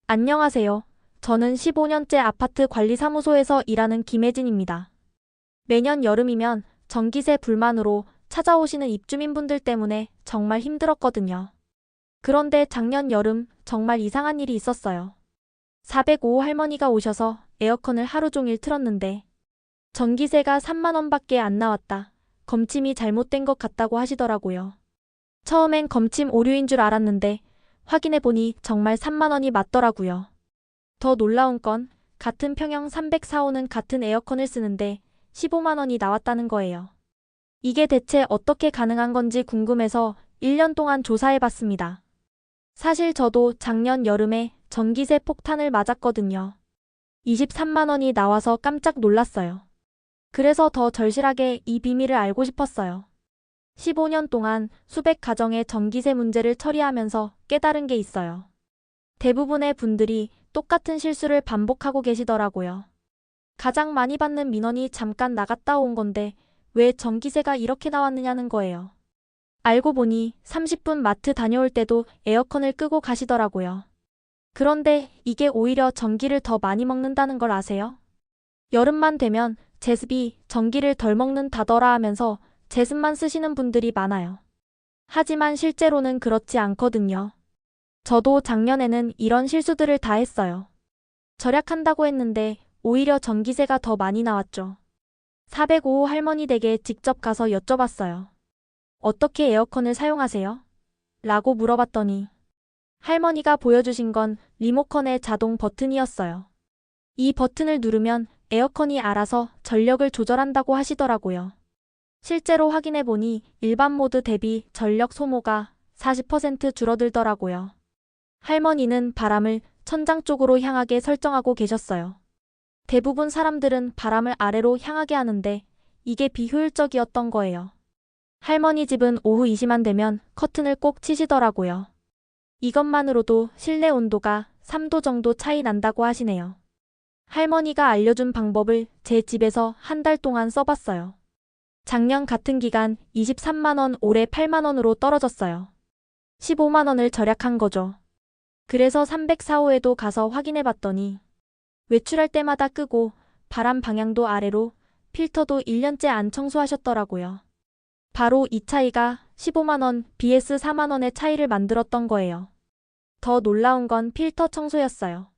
안녕하세요. 저는 15년째 아파트 관리사무소에서 일하는 김혜진입니다. 매년 여름이면 전기세 불만으로 찾아오시는 입주민분들 때문에 정말 힘들었거든요. 그런데 작년 여름 정말 이상한 일이 있었어요. 405 할머니가 오셔서 에어컨을 하루 종일 틀었는데 전기세가 3만 원밖에 안 나왔다. 검침이 잘못된 것 같다고 하시더라고요. 처음엔 검침 오류인 줄 알았는데 확인해보니 정말 3만 원이 맞더라고요. 더 놀라운 건 같은 평형 304호는 같은 에어컨을 쓰는데 15만 원이 나왔다는 거예요. 이게 대체 어떻게 가능한 건지 궁금해서 1년 동안 조사해봤습니다. 사실 저도 작년 여름에 전기세 폭탄을 맞았거든요. 23만 원이 나와서 깜짝 놀랐어요. 그래서 더 절실하게 이 비밀을 알고 싶었어요. 15년 동안 수백 가정의 전기세 문제를 처리하면서 깨달은 게 있어요. 대부분의 분들이 똑같은 실수를 반복하고 계시더라고요. 가장 많이 받는 민원이 잠깐 나갔다 온 건데 왜 전기세가 이렇게 나왔느냐는 거예요. 알고 보니 30분 마트 다녀올 때도 에어컨을 끄고 가시더라고요. 그런데 이게 오히려 전기를 더 많이 먹는다는 걸 아세요? 여름만 되면 제습이 전기를 덜 먹는다더라 하면서 제습만 쓰시는 분들이 많아요. 하지만 실제로는 그렇지 않거든요. 저도 작년에는 이런 실수들을 다 했어요. 절약한다고 했는데 오히려 전기세가 더 많이 나왔죠. 405호 할머니 댁에 직접 가서 여쭤봤어요. 어떻게 에어컨을 사용하세요? 라고 물어봤더니 할머니가 보여주신 건 리모컨의 자동 버튼이었어요. 이 버튼을 누르면 에어컨이 알아서 전력을 조절한다고 하시더라고요. 실제로 확인해보니 일반 모드 대비 전력 소모가 40% 줄어들더라고요. 할머니는 바람을 천장 쪽으로 향하게 설정하고 계셨어요. 대부분 사람들은 바람을 아래로 향하게 하는데 이게 비효율적이었던 거예요. 할머니 집은 오후 2시만 되면 커튼을 꼭 치시더라고요. 이것만으로도 실내 온도가 3도 정도 차이 난다고 하시네요. 할머니가 알려준 방법을 제 집에서 한 달 동안 써봤어요. 작년 같은 기간 23만 원, 올해 8만 원으로 떨어졌어요. 15만 원을 절약한 거죠. 그래서 304호에도 가서 확인해봤더니 외출할 때마다 끄고 바람 방향도 아래로 필터도 1년째 안 청소하셨더라고요. 바로 이 차이가 15만 원 vs 4만 원의 차이를 만들었던 거예요. 더 놀라운 건 필터 청소였어요.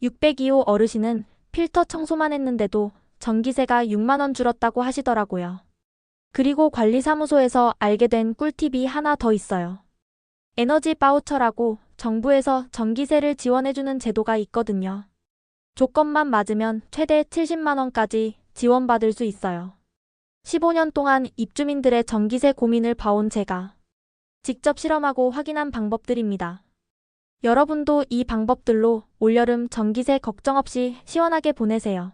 602호 어르신은 필터 청소만 했는데도 전기세가 6만 원 줄었다고 하시더라고요. 그리고 관리사무소에서 알게 된 꿀팁이 하나 더 있어요. 에너지 바우처라고 정부에서 전기세를 지원해주는 제도가 있거든요. 조건만 맞으면 최대 70만 원까지 지원받을 수 있어요. 15년 동안 입주민들의 전기세 고민을 봐온 제가 직접 실험하고 확인한 방법들입니다. 여러분도 이 방법들로 올여름 전기세 걱정 없이 시원하게 보내세요.